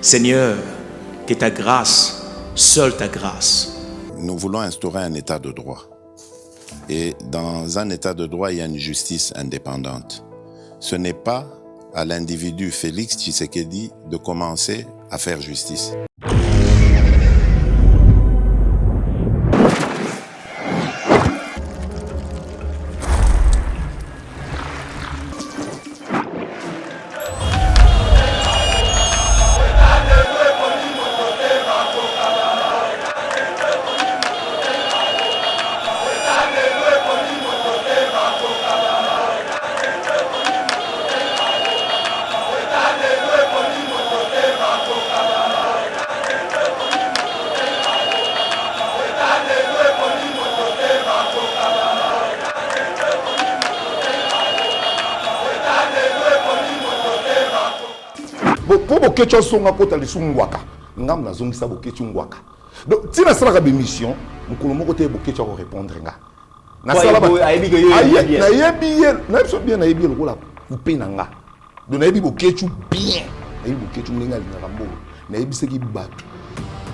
Seigneur, que ta grâce, seule ta grâce. Nous voulons instaurer un état de droit. Et dans un état de droit, il y a une justice indépendante. Ce n'est pas à l'individu Félix Tshisekedi de commencer à faire justice. Bokecho songa kota lisungwaka ngam na zongisa bokecho ngwaka donc tina sala ka bémission mukolo moko te bokecho ko répondre nga na sala ba ayebi bien na yebi lokola couper na nga donc na yebi bokecho bien na yebi bokecho ngenga li na kambo na yebi seki batu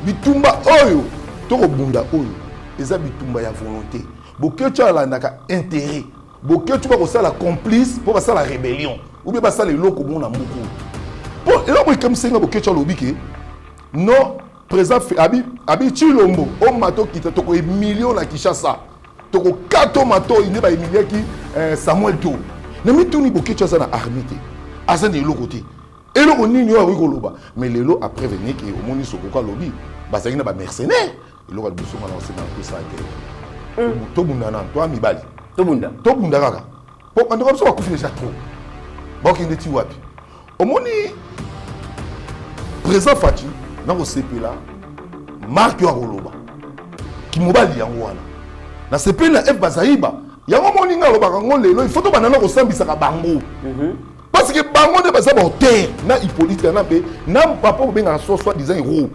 bitumba oyo to ko bunda oyo eza bitumba ya volonté bokecho ala ndaka intérêt bokecho ba ko sala complice pour ba sala rébellion ou bien ba sala eloko mona moko. Bon, et là, moi, comme c'est un peu de non, président Abi Chilombo, on m'a dit qu'il y a des millions à Kinshasa. Il y a 4 matos, il y a des millions qui Samuel Tour. Mais tout le monde qui est armé. À ce niveau-là. Et là, on y a un mais les lots après venir qui au monde sont quoi lobby. Bah ça y est, des mercenaires. Et là, on a besoin de ça. Tout le monde a toi Mibali. Tout le monde a kaka. Bon, on doit pas couper déjà trop. Bon, qui est petit wapi. Au monde président Fati dans le CP là Marc Yoroloba qui mobali yango wana na CP na F Bazaïba yango moninga loba kango lelo il faut to banana ko sambisa ka bango parce que bango de basa ba terre na Hippolyte na be na papa benga soit disant héros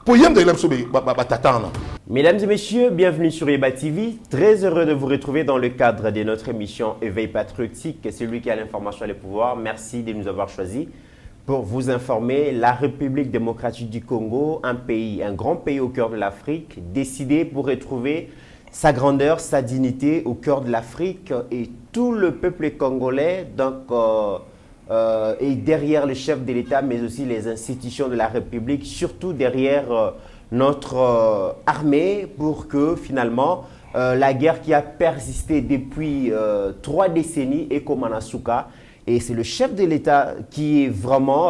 pour yem de l'élection ba tatana. Mesdames et messieurs, bienvenue sur Eba TV. Très heureux de vous retrouver dans le cadre de notre émission Éveil patriotique, celui qui a l'information et le pouvoir. Merci de nous avoir choisis pour vous informer. La République démocratique du Congo, un grand pays au cœur de l'Afrique, décidé pour retrouver sa grandeur, sa dignité au cœur de l'Afrique, et tout le peuple congolais est derrière le chef de l'État, mais aussi les institutions de la République, surtout derrière notre armée, pour que finalement la guerre qui a persisté depuis 3 décennies est comme Manasuka. Et c'est le chef de l'État qui est vraiment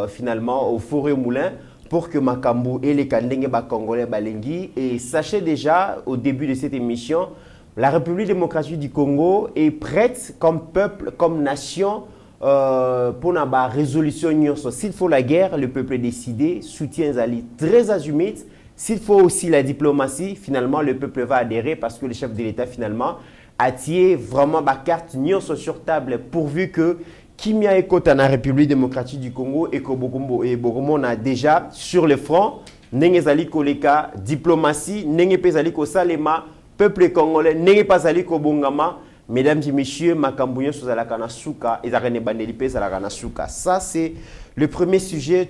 finalement au four et au moulin pour que Makambu et les Kandenge Congolais Balengi. Et sachez déjà au début de cette émission, la République démocratique du Congo est prête comme peuple, comme nation pour la résolution. S'il faut la guerre, le peuple est décidé, soutien Zali très azimut. S'il faut aussi la diplomatie, finalement le peuple va adhérer parce que le chef de l'État finalement a tiré vraiment ma carte sur table pourvu que Kimia et Kota na République démocratique du Congo et Kobokombo et Bogomo a déjà sur le front Nengezali Koleka diplomatie Nengepezali ko Salema peuple congolais Nengepazali ko Bongama. Mesdames et messieurs, Makambuyo Sozalakana Souka et Zarene Bandelipe Zalakana Souka. Ça, c'est le premier sujet.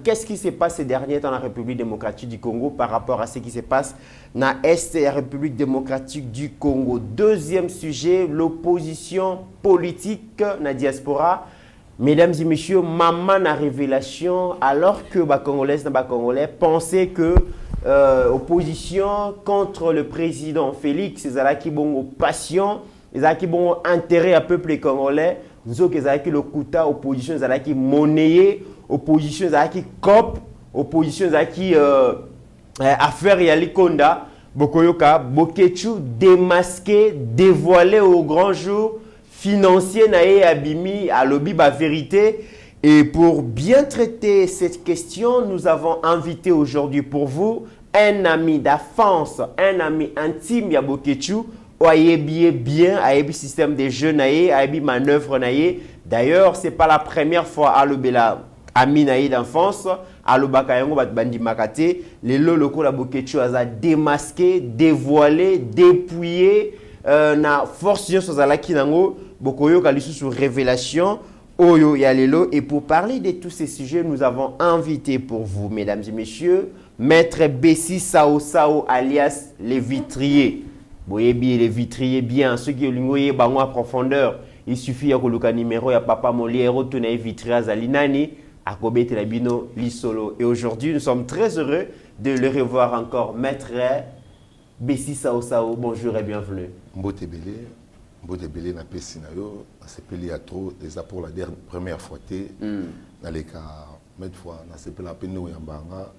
Qu'est-ce qui se passe ces derniers temps dans la République démocratique du Congo par rapport à ce qui se passe dans l'Est de la République démocratique du Congo? Deuxième sujet, l'opposition politique dans la diaspora. Mesdames et messieurs, maman a révélation alors que les Congolais pensaient que opposition contre le président Félix, Zalaki Bongo passion, Zalaki Bongo intérêt à peuple congolais, nous avons le Kuta, opposition Zalaki monnayé, opposition Zalaki cop, opposition Zalaki affaire Yalikonda, Bokoyoka, Bokechu démasqué, dévoilé au grand jour, financier naé abimi à lobby ba vérité. Et pour bien traiter cette question, nous avons invité aujourd'hui pour vous un ami d'enfance, un ami intime ya Bokechu, Oyebi bien, Ayebi système des jeunes, Ayebi manœuvre naïe. D'ailleurs, c'est pas la première fois à l'obéla ami naïe d'enfance, à l'obakayango bandi makate, les locaux la Bokechu a démasqué, dévoilé, dépouillé, na force sur Zalaki nango, Bokoyo kalisu sur révélation. Oyo Yalelo. Et pour parler de tous ces sujets, nous avons invité pour vous, mesdames et messieurs, Maître Bessi Sao Sao alias les vitriers. Boyebi les vitriers bien, ceux qui ont en profondeur, il suffit de numéro ya Papa Moliero, tourner vitrier Zalinani, à Kobete Labino, Lisolo. Et aujourd'hui, nous sommes très heureux de le revoir encore, Maître Bessi Sao Sao. Bonjour et bienvenue. Mbotebele na pesi na yo, nasepeli à trop déjà pour la première fois dans les cas mettre fois nasepeli à peine ya mbanga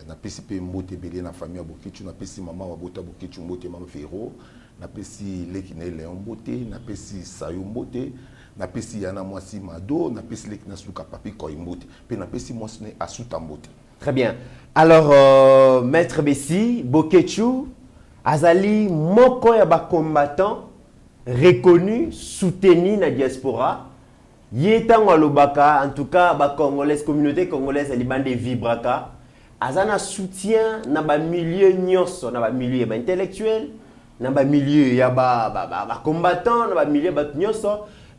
na pesi pe mbotebele na famille Bokichu na pesi maman wa bota Bokichu mbote mama Fero na pesi Lekine Léon mbote na pesi Sayo mbote na pesi yana mwasi Mado na pesi Lekina Suka papi ko mbote pe na pesi mwasi ne asuta mbote. Très bien. Alors Maître Bessi Bokichu azali moko ya ba combattant reconnu, soutenu na diaspora. Yétan walobaka, en tout cas, la communauté congolaise, elle bande vibraka. Azana soutien na ba milieu nyonso, na ba milieu ba intellectuel, na ba milieu ya ba combattant, na ba milieu ba nyonso.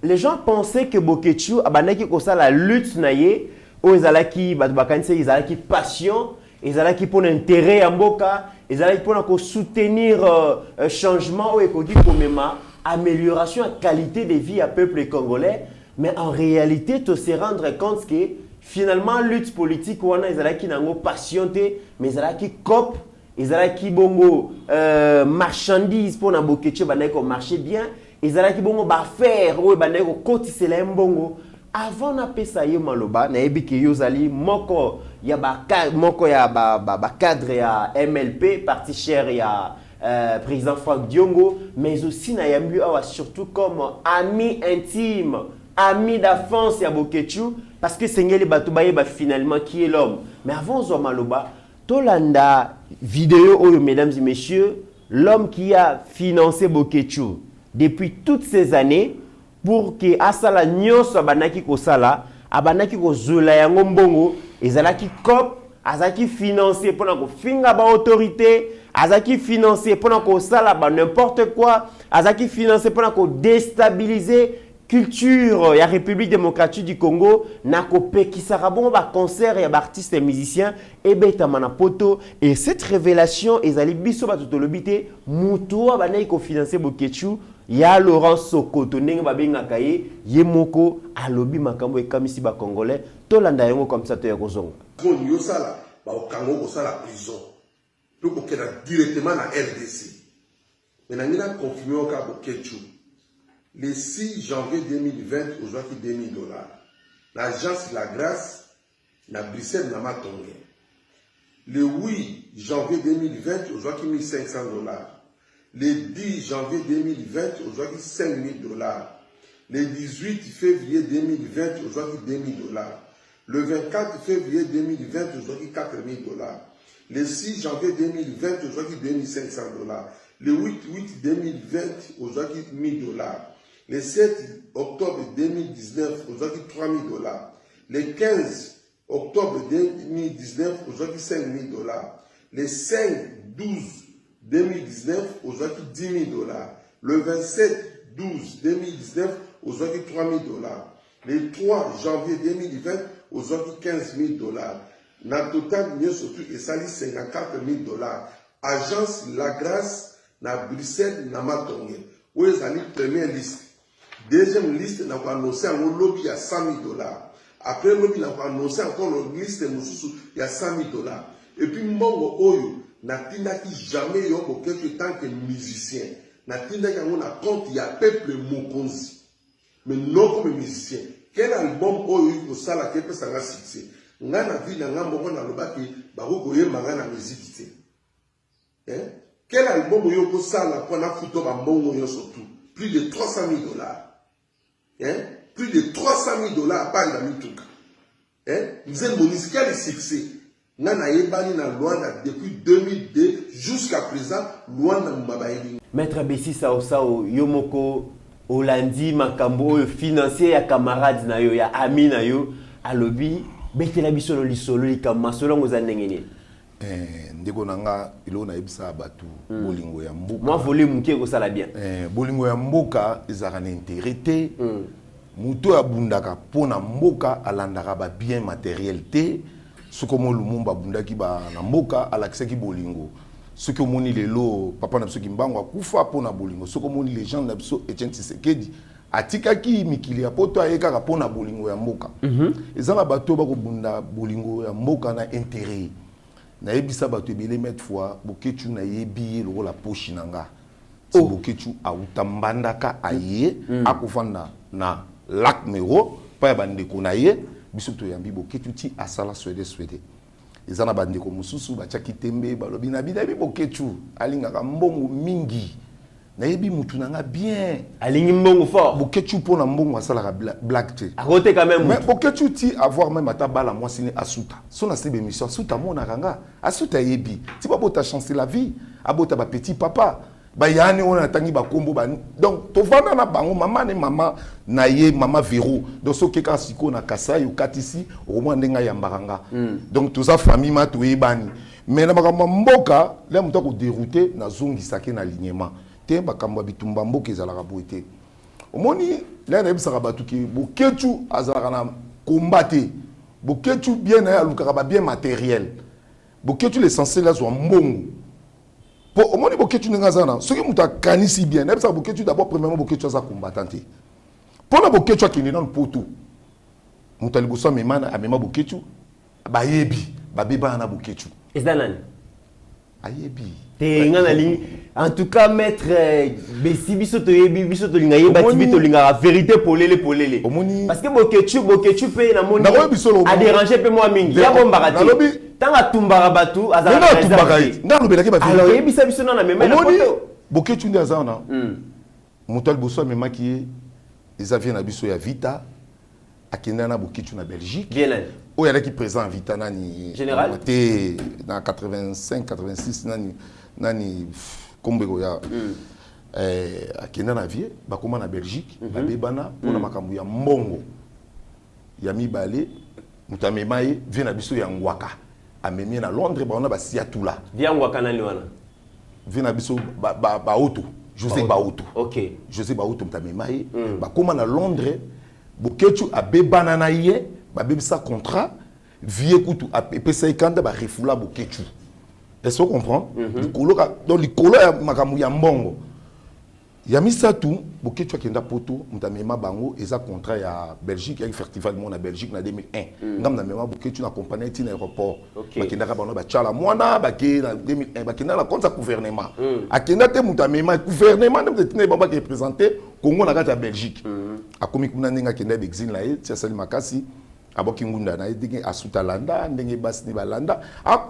Les gens pensaient que Bokechu abanaki ko ça la lutte na ye, o ezalaki ba bakanise ezalaki passion, ezalaki pour intérêt ya mboka, ezalaki pour ko soutenir changement o ekoki komema amélioration de qualité de vie à peuple congolais, mais en réalité, tu se rendre compte que finalement, lutte politique, ils ont qui n'ont patienté, mais ils ont qui cop, ils ont qui bongo marchandise pour n'abokeche baneko marcher bien, ils ont qui bongo faire ou baneko cotiser les bongo. Avant na pesa yo maloba, na ebi ke yo zali moko ya ba cadre ya MLP, parti cher ya président Franck Diongo, mais aussi Nayambu surtout comme ami intime, ami d'enfance ya Bokechu, parce que Sengeli Batoubaye finalement qui est l'homme. Mais avant Zomaloba, Tolanda vidéo, mesdames et messieurs, l'homme qui a financé Bokechu depuis toutes ces années pour que Asala Nyos Abanaki Kosala, Abanaki Kozola Yango Mbongo, Ezalaki Kop, Azaki financé pour la finga ba autorité, Azaki financé pour n'importe quoi, Azaki financé pour déstabiliser culture la République démocratique du Congo, nako pekisarabon ba concert et artistes et musiciens et beta manapoto. Et cette révélation ezali biso ba tutolobité muto banai ko financer Bokechu ya Laurent Sokoto ndenge babenga kaye yemoko alobi makambo e kamisi ba congolais tolanda yango comme ça to ya kozonga. Yo sala ba okango ko sala prison. Pour qu'on directement dans RDC. Maintenant, il a confirmé au cas Bokechu. Le 6 janvier 2020, aujourd'hui $2,000. L'agence La Grâce, na Bruxelles, n'a pas tombé. Le 8 janvier 2020, aujourd'hui $1,500. Le 10 janvier 2020, aujourd'hui $5,000. Le 18 février 2020, aujourd'hui $2,000. Le 24 février 2020, aujourd'hui $4,000. Le 6 janvier 2020, aujourd'hui $2,500. Le 8 2020, aujourd'hui $1,000. Le 7 octobre 2019, aujourd'hui $3,000. Le 15 octobre 2019, aujourd'hui $5,000. Le 5 12 2019, aujourd'hui $10,000. Le 27 12 2019, aujourd'hui $3,000. Le 3 janvier 2020, aujourd'hui $15,000. Na total, mieux surtout, et ça lit $54,000. Agence La Grâce, na Bruxelles, na Matongé. Où est la première liste? Deuxième liste, n'a pas annoncé un lobby à $100,000. Après, lobby n'a pas annoncé encore une liste, il y a $100,000. Et puis, Mbongo Oyo, n'a tindaki jamais yo pour quelque temps que musicien. N'a tindaki on a compte, il y a peuple Mokonzi. Mais non comme musicien. Quel album Oyo, il faut ça, la quelque ça va succès. Ngana vie na ngambo na lobaki bako ye mangana musique te. Quel album yo ko sala pour na photo ba mbongo yo surtout plus de $300,000. Plus de $300,000 par la mituka. Nous avons monisé quel succès. Ngana yebani na Luanda depuis 2002 jusqu'à présent Luanda mbabaeli. Maître Bessi Sao Sao Yomoko Olandi makambo financier ya camarade na yo ya ami na yo alobi betela biso lo lisolo likama solongo za ndengeni. Ndeko nanga ilo na ebisa batu bolingo ya mbuka. Moi voler muke ko sala bien. Bolingo ya mbuka ezaka na intérêt. muto abundaka pona mboka alandaka ba bien matériel te soko mo lumumba bundaki ba na mboka alakisaki bolingo soko moni lelo papa na biso kimbango akufa pona bolingo soko moni les gens na biso Etienne Tshisekedi atikaki mikili ya poto ayekaka pona bolingo ya mboka ezala bato bako bunda bolingo ya mboka na intérêt na yebisa bato ebele mettre fois boketu na yebi lokola poshi nanga boketu auta mbandaka aye akufanda na lac Mero pa ya bandeko na ye biso to yambi boketu ti asala swede ezana bandeko mususu bachaki tembe balobi na bidabi boketu alingaka mbongo mingi na yebi mutu nanga bien alingi mbongo fort boketu pona mbongo asala black te à côté quand même mais boketu ti avoir même ata bala moi sine asuta so na sebe mission asuta mona kanga asuta yebi ti ba bota chancer la vie abota ba petit papa ba yani on tangi ba kombo ba donc to vanda na bango mama ne mama na ye mama Vero donc so keka siko na Kasai ukatisi au moins ndenga ya mbaranga donc tout ça famille ma to ebani mais na bakamba mboka le muto ko dérouter na zongi sake na alignement te bakamba bitumba mboka ezalaka boite omoni la na ebisaka batu ki boketu azalaka na combattre boketu bien na alukaka ba bien matériel boketu l'essentiel là zo mbongo. Pour au moins boketu ngazana ce qui muta kanisi bien na bisa boketu d'abord premièrement boketu za combattant pour na boketu akini dans le poto muta liboso memana amema boketu bayebi babeba na boketu ezanani ayebi te ngana li en tout cas maître besi biso to yebi biso to linga yeba ti bito linga vérité polele parce que boketu pe na moni a déranger pe moi mingi ya bomba kati tanga tumbara batu azala ndalobelaki ba alors yebisa biso na mema na poto boketu ndi azana mutal boso mema ki ezavien na biso ya vita akenda na boketu na Belgique bien o yalaki présent vita nani général te na 85 86 nani kombego ya akenda na vie bakoma na Belgique babebana pona makambo ya mbongo ya mibale mutamema ye vie na biso ya ngwaka amemi na Londres ba on a ba siatula via ngwaka nani wana vie na biso ba auto José Baoutou. OK. José Baoutou mutamema ye bakoma na Londres boketu abebana na ye babebisa contrat vie kutu apesa ikanda ba refula boketu. Est-ce que vous comprenez? Donc likolo ya makambo ya mbongo. Ya misatu boketu akenda poto mutamema bango eza contrat ya Belgique ya festival mon na Belgique na 2001. Ngam na mema boketu na compagnie tin aéroport. Bakenda ka bano ba chala mwana bake na 2001 bakenda la compte gouvernement. Akenda te mutamema gouvernement de tin ba ki représenter Congo na kati ya Belgique. Akomi kuna ninga kenda exil na ye tia sali makasi. Aboki ngunda na ndenge asuta landa ndenge basi ni balanda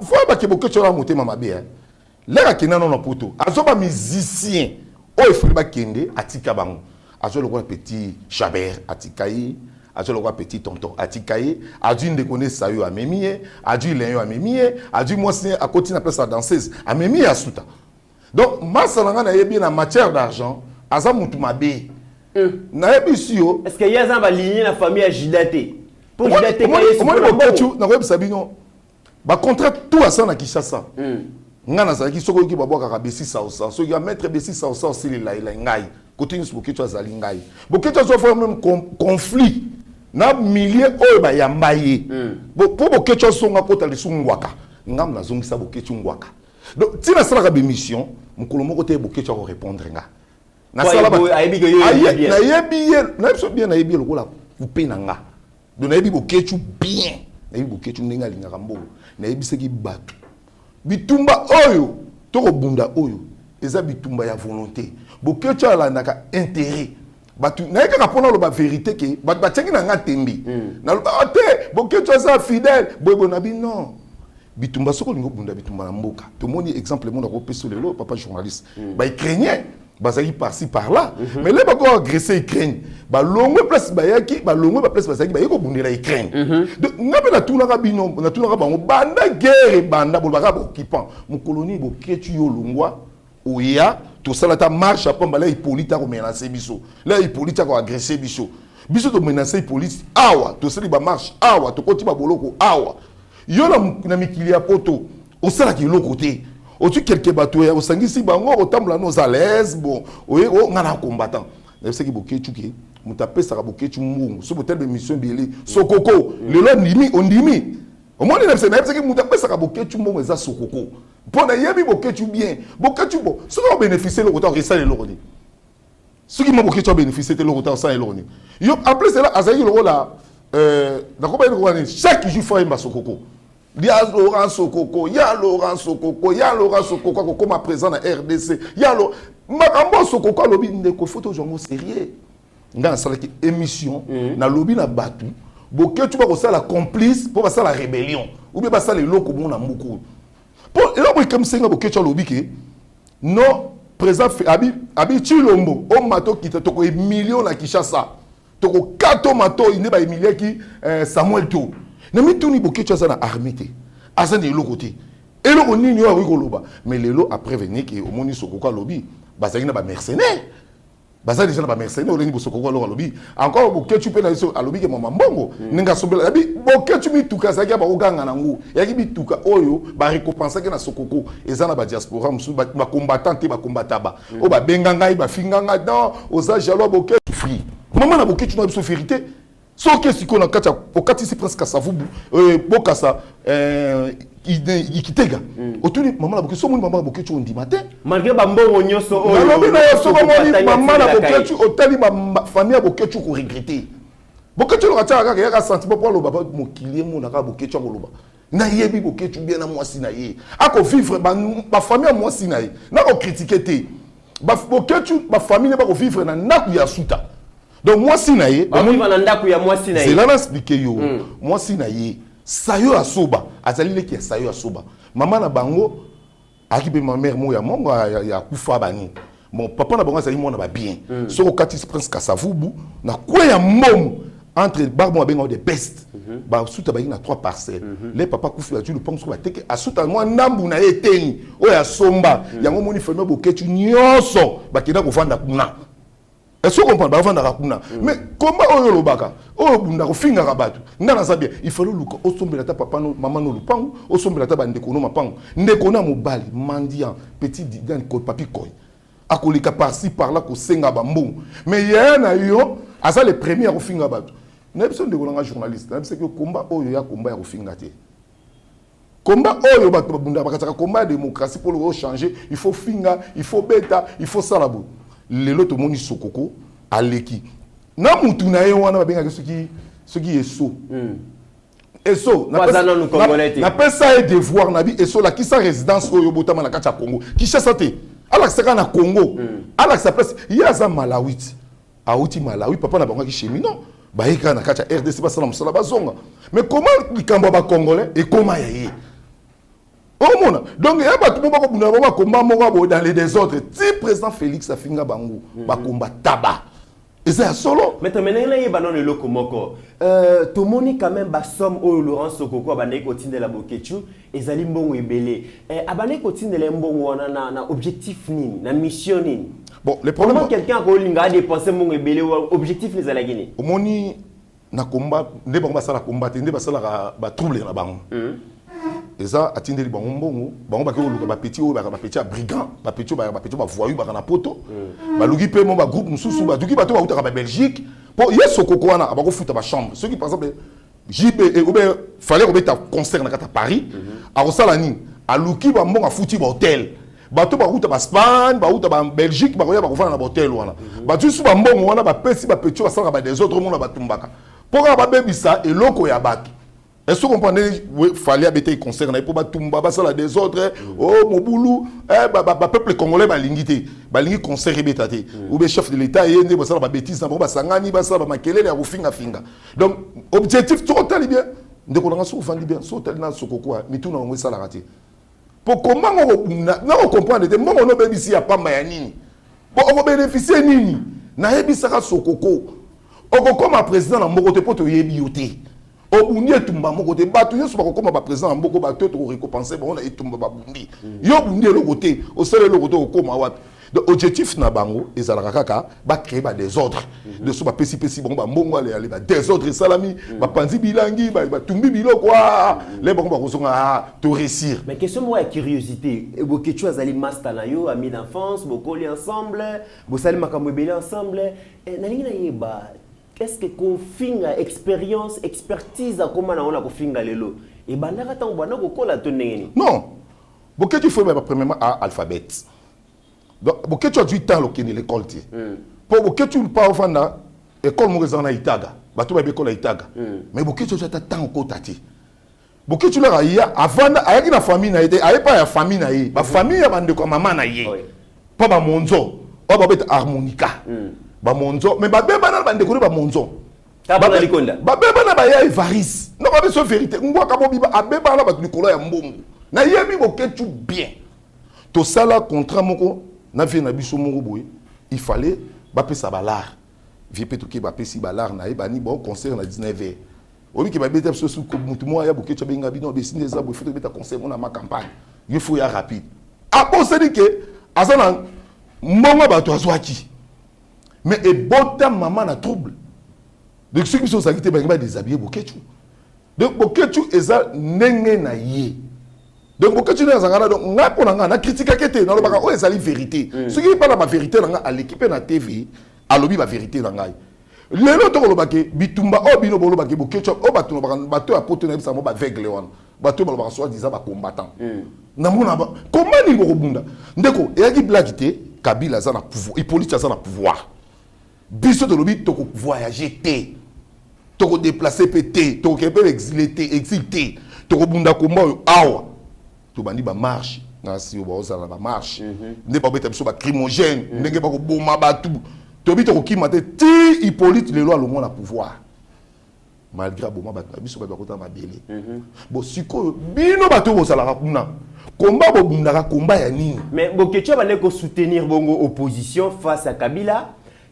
fois ba ke boketu na motema mabe leka kina non poto azoba musicien o ifuli ba kende atika bango azo le roi petit Chabert atikayi azo le roi petit tonton atikayi adu ndekone sayo amemie adu lenyo amemie adu mwasi akoti na place à danseuse amemie asuta donc masalanga na yebi na matière d'argent aza mutu mabe na yebi sio est-ce que yaza ba ligne la famille a Jidate pour Jidate na web sabino ba contrat tout à ça na Kinshasa ngana za ki soko ki babwa ka besi sausa so ya mettre besi sausa aussi la ngai côté nous boketo azali ngai boketo so faire même conflit na millier oyo ba yambaye pour boketo so nga kota le sungwaka ngam na zongisa boketo ngwaka donc tina sala ka be mission mukolo moko te boketo ko répondre nga na sala ba ayebi que yo na yebi na so bien na yebi lokola couper na nga donc na yebi boketo bien na yebi boketo ndenga linga kambo na yebi seki batu bitumba oyo toko bunda oyo eza bitumba ya volonté boketu ala naka intérêt batu na yeka pona lo ba vérité ke batu batyengi na nga tembi na lo ba te boketu asa fidèle boyebo na bi non bitumba soko lingo bunda bitumba na mboka to moni exemple mo na ko peso lelo papa journaliste ba ukrainien bazaki par-ci par-là mais les bako agresser Ukraine ba longwe place ba yaki ba longwe ba place bazaki ba yeko bundela Ukraine donc ngabe na tuna ka bino na tuna ka bango banda guerre banda bolaka ba occupant mon colonie bo ketu yo longwa oya to sala ta marche a pomba la Hippolyte ko menacer biso la Hippolyte ko agresser biso to menacer Hippolyte awa to sali ba marche awa to koti ba boloko awa yo na mikili ya poto o sala ki loko te o tu quelque bateau ya osangisi bango otambola nos à l'aise bon o ngana combattant c'est que boketu ke mutape saka boketu mbongo so peut-être émission belé sokoko lelo ndimi ondimi omoni na c'est que mutape saka boketu mbongo eza sokoko pona yebi boketu bien boketu bo so ko bénéficier le rota resale le roni ce qui m'a boketu bénéficier te le rota ça le roni yo après cela azali le rola d'accord chaque jour faut un sokoko il y a Laurent Sokoko, il y a Laurent Sokoko, il y a Laurent Sokoko comme présent dans RDC. Il y a Makambo Sokoko lobby ndeko photo jongo sérieux. Nga sala ki émission na lobby na batu. Boke tu vas ko sala complice pour ça la rébellion. Ou bien ça les loko bon na muku. Pour là comme senga boke tu lobby ke non présent abi Chilombo o mato ki to ko million na Kinshasa. To ko 4 mato ine ba million ki Samuel To. Nami tuni boke tu na armée te. Asa ni loko te. Et le on n'y a pas mais les lots après venir qui au monde Sokoko lobby bazali na ba mercenaire bazali déjà na ba mercenaire au niveau Sokoko lobby encore boke tu peux na so lobby ke mama mbongo ninga sombela bi boke tu mi tuka sa ya ba oganga na ngu ya ki bituka oyo ba récompenser ke na Sokoko ezana ba diaspora musu ba combattant te ba combataba o ba benganga ba finganga dans oza jalo boke free maman na boke tu na biso vérité so que si qu'on a kacha okati si presque ça vous bokasa ikitega otuni maman la boke so moni maman la boke tu ondi matin malgré ba mbongo nyoso oyo alors bino so moni maman la boke tu otali ma famille boke tu ko regretter boke tu lo kacha kaka ya sentiment pour lo baba mokilier mo na ka boke tu ngoloba na yebi boke tu bien na mwasi na ye ako vivre ba famille mwasi na ye na ko critiquer te ba boke tu ba famille ba ko vivre na naku ya suta donc mwasi na ye ba vivre na ndaku ya mwasi na ye c'est là na expliquer yo mwasi na ye sayo asoba azali leki ya sayo asoba mama na bango akibe ma mère mo ya mongo ya kufa bani bon papa na bango azali mona ba bien so okati prince Kasavubu na kwa ya mom entre barbo benga de best ba suta ba na 3 parcelles les papa kufi atu le pense ko ba teke asuta mo ndambu na eteni o ya somba yango moni famille boketu nyoso ba kida ko vanda kuna. Est-ce qu'on comprend? Mais comment on le baka? Oh, on finga rabatu. N'a bien. Il faut le look. Au sombre la papa, maman no lupang. Au sombre la table ndeko no mapang. Ndeko na mobali, mendiant, petit digan papi koy. Akolika par-ci par-là ko senga bambou. Mais y'a na yo, asa les premiers à finga batu. N'a besoin de golanga journaliste. N'a besoin que combat oyo ya combat ya finga te. Combat oyo batu bunda bakataka combat démocratie pour le changer. Il faut finga, il faut beta, il faut salabou. Lelo to moni Sokoko aleki na mutu na ye wana babenga ce qui est so eso na pesa et devoir na bi eso la qui sa résidence oyo botama na kati ya Congo qui chasse te ala seka na Congo ala sa place yaza Malawi auti Malawi papa na bango ki cheminot ba yeka na kati ya RDC ba sala musala bazonga mais comment likambo ba congolais et comment yaye oh mon donc il y a pas tout le monde qui combat dans les désordres. Si président Félix Afinga Bango va combattre tabac. Et c'est solo. Mais tu as dit que le lokomoko. Tu as quand même la somme où Laurent Sokoko a dit que tu as bokechu et Zali Mbongo ebele. Abane ko tinde le Mbongo na objectif nini, na mission nini. Bon, le problème comment quelqu'un a dépensé Mbongo ebele objectif les ala gagner. Omoni na combat, ne bango basala combattre, ne basala ba trouble na bango. Et ça, atteindre les bons ba petit ou ba petit brigand, ba petit ba voyou ba na poto. Ba lugi pe mo ba groupe mususu ba duki ba to ba Belgique. Pour yes Sokoko wana ba ko futa ba chambre. Ceux qui par exemple JP ou bien fallait remettre un concert na kata Paris. A rosala ni, a luki ba mbonga futi ba hôtel. Ba to ba route ba Espagne, ba route ba Belgique, ba ko ya ba ko fana na hôtel wana. Ba tu su ba mbongo wana ba pesi ba petit ba sala ba des autres monde ba tumbaka. Pour ba bebisa et loko ya baki. Est-ce que vous comprenez? Il fallait habiter concerne pour Batumba, Basala des autres, oh, Moboulou, peuple congolais, Balingité, Balingi concert rébétaté, ou le chef de l'État, et il y a des bêtises, Basangani, Basala, Makele, et Rufinga Finga. Donc, objectif, tout le bien. Dès qu'on a souvent dit bien, sauter dans ce coco, mais tout le monde ça l'a raté. Pour comment on comprend, on a bénéficié à pas Mayanini. Pour on bénéficier Nini, n'a ébissara ce coco. On comme un président dans mon côté pour te yébioter. Obundi etumba moko te batu yo soba kokoma ba président mboko ba to récompenser ba on a etumba ba bundi yo bundi le côté au seul le côté okoma wapi donc objectif na bango ezalaka kaka ba créer ba désordre de so ba pesi bon ba mbongo aller ba désordre salami ba panzi bilangi ba tumbi biloko les bango ba kozonga to réussir. Mais question moi curiosité évoquer tu azali master na yo ami d'enfance bokoli ensemble bosali makambo ebele ensemble na lingi na yeba est-ce que kofinga expérience expertise akoma na ona kofinga lelo et bandaka tango bana kokola to ndengeni non boketu faut premièrement à alphabet. Donc, si tu as 8 ans, tu as l'école. Pour que tu pas au fond l'école, tu as Itaga. Tu as l'école à Itaga. Mais si tu as temps au côté. Si tu as avant, il y a une famille, il n'y a pas de famille. La famille, il y a une maman. Pas de monzo. Pas de harmonica. Pas de monzo. Mais il y a des monzo. Il y a des varices. Non, pas de vérité. Il y a des bien. Tout ça là, contrat, na vie na biso moko boy il fallait bape sa balar vie petuki bape si balar na ebani bon concert na 19h obi ki ba beta so su ko mutu mo ya boke tshaba ngabi no besine za bo faut beta concert na ma campagne il faut ya rapide a bon c'est dit que azana monga ba to azwaki mais e bota maman na trouble donc ceux qui sont sakité ba ngaba déshabiller boketu donc boketu eza nenge na ye. Donc, pourquoi tu n'es pas là? Donc, on a critiqué que tu es dans le bagage. Oh, c'est la vérité. Ce qui n'est pas la vérité, à l'équipe de la TV, à l'objet la vérité. Les autres, on a dit, Bitumba, oh, Bino, Bolo, Baki, Boketchop, oh, Bateau, Bateau, Apote, Nebsa, Moba, Vegle, Bateau, Balo, soit disant, combattant. Comment il va rebondir? Ndeko, il y a qui blaguité, Kabila, ça n'a pouvoir, Hippolyte, ça n'a pouvoir. Bisso de l'objet, tu peux voyager, tu peux déplacer, tu peux exilé, exilé, tu peux rebondir comme moi, tu bandi ba marche na si o ba ba marche ne pas beta biso ba crimogène ndenge ba ko boma batu to bi to ki mate ti Hippolyte le loi le monde a pouvoir malgré boma batu biso ba ko ta mabele bo siko bino bato bo sala kuna combat bo bundaka combat ya nini mais bokecho ba ne ko soutenir bongo opposition face à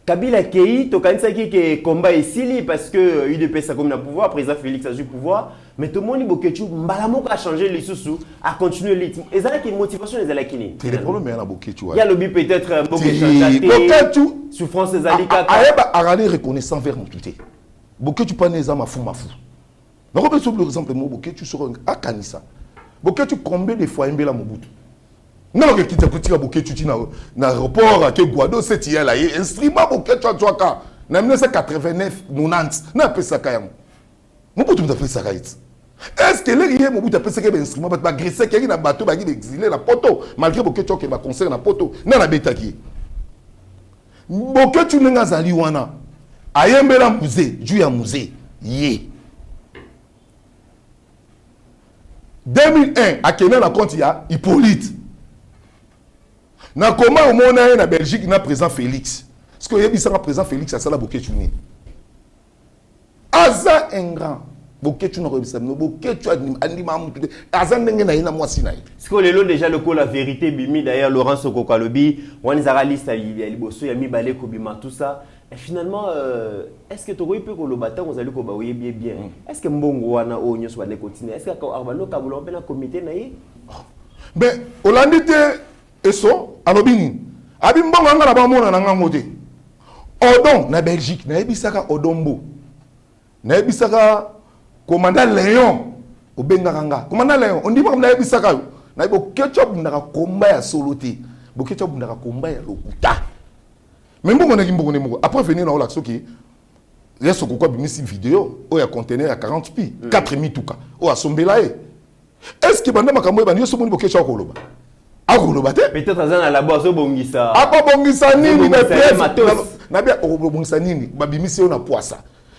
Kabila Kei, to kanisa ki ke combat esili parce que UDPS a comme le pouvoir, président Félix a eu le pouvoir, mais tout le monde Bokechu mbalamo a changé les sous a continué les et ça qui motivation les alakini. C'est le problème là Bokechu. Il y a le but peut-être Bokechu souffrance des alika. Ayeba arale reconnaissant vers mon tuté. Bokechu pas neza ma fou. Donc on peut sur exemple mo Bokechu sur un kanisa. Bokechu combien de fois mbela Mobutu. Non, que quitte petit Bokechu na aéroport à Guado c'est hier là instrument Bokechu à Twaka. Na 1989 90 na pesa kayam. Mobutu t'a fait ça est-ce que les Mobutu a pesa que instrument ba agresser qui na bateau ba exilé la poto malgré Bokechu qui ba concert na poto na na betaki. Bokechu nga zali wana. Ayembela musée, ju ya musée. Yé. 2001 à Kenya na compte ya Hippolyte. Na comment au monde na Belgique na président Félix. Parce que yebi sanga président Félix asala Bokechu ni. Aza engra Bokechu na rebisa no Bokechu andima mutu. Aza ndenge na ina mwasi na. Parce que lelo déjà le ko la vérité bimi d'ailleurs Laurent Sokokalobi, wanizara liste ya liboso ya mibale ko bima tout ça. Et finalement est-ce que toko ipe ko lobata ko zali ko ba oye bien. Est-ce que mbongo wana o nyoso ba ne continuer? Est-ce que arbano ka bulo na comité na yi? Mais Hollandité eso alobini abimbongo anga na bamona na ngango te odon na Belgique na ebisaka odombo na ebisaka commandant Léon obenga kanga commandant Léon on dit pas na ebisaka na ibo ketchup ndaka komba ya soloté bo ketchup ndaka komba ya lokuta mais mbongo na kimbongo ne moko après venir na ola soki resto kokwa bimisi vidéo o ya conteneur ya 40 pi 4 mituka o asombela est-ce que banda makambo ba nyoso moni bo ketchup koloba peut-être azana la base bongisa bongisa nini na presse na bien bongisa nini babimisi na poisa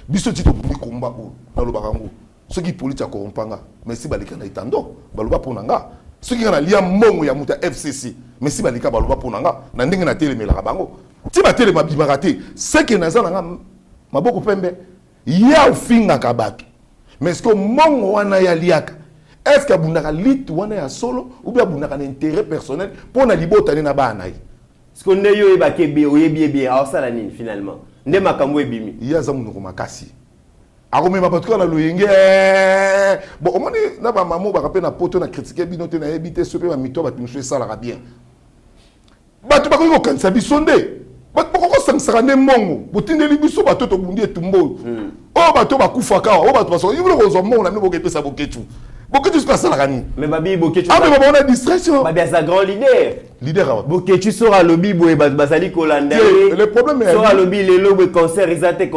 biso tito bumi komba bo na loba kango soki politique corrompanga mais si balika na itando baloba ponanga soki na lia mongo ya muta FCC mais si balika baloba ponanga na ndenge na telemela bango ti ba telema bimaka te c'est que nazana nga maboko pembe ya ufinga kabaki mais ce que mongo wana ya liaka. Est-ce que vous avez lit wana solo ou bien vous avez un intérêt personnel pour na libota na bana? Ce qu'on est yo ebake bien alors ça la nini finalement. Nde makambo ebimi. Il y a zamu ko makasi. Arome mapatuka na loyenge. Bon omoni na ba maman ba rappeler na poto na critiquer binote na ebité sope ba mito ba timswe ça la bien. bato bakoki kokanisa biso nde bato bakokosangisaka nde mbongo botindeli biso bato tobundi etumba oyo oyo bato bakufaka awa oyo bato basoka ibile kozwa mbongo na bino bokepesa boketu boketu soki asalaka nini mais babi boketu abe babona distraction babi aza grand leader awa boketu sora lobi boye bato bazali kolanda le problème sora lobi lelo boye concert eza te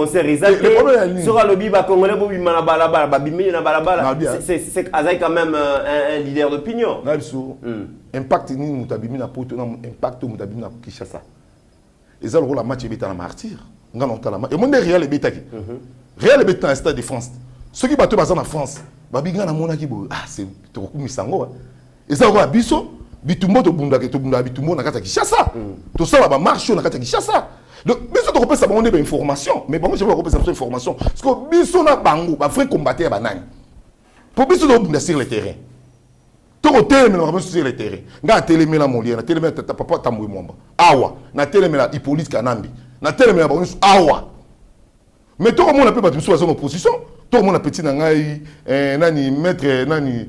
sora lobi bakongolais bobima na balabala babimi na balabala c'est azali quand même un leader d'opinion na biso impact nini moto abimi na poto na impact moto abimi na Kinshasa eza lokola match ebeta na martyr nga na otala match emonde Real ebetaki Real ebeta na Stade de France soki bato baza na France babi nga namonaki boye c'est tokokumisa yango eza lokola biso bitumbo tobundaka bitumbo na kati ya Kinshasa tosala bamarche na kati ya Kinshasa donc biso tokopesa bango nde bainformation mais bango jebe bakopesa biso information parce que biso na bango bavrai combattre ya banani po biso tobunda sur le terrain tokotelemela biso sur le terrain nga atelemela Molière natelemela tata papa Tambwe Mwamba awa natelemela Hippolyte Kanambi natelemela bango nyonso awa mais tokomona mpe bato biso baza na opposition tokomona petit na ngai nani maître nani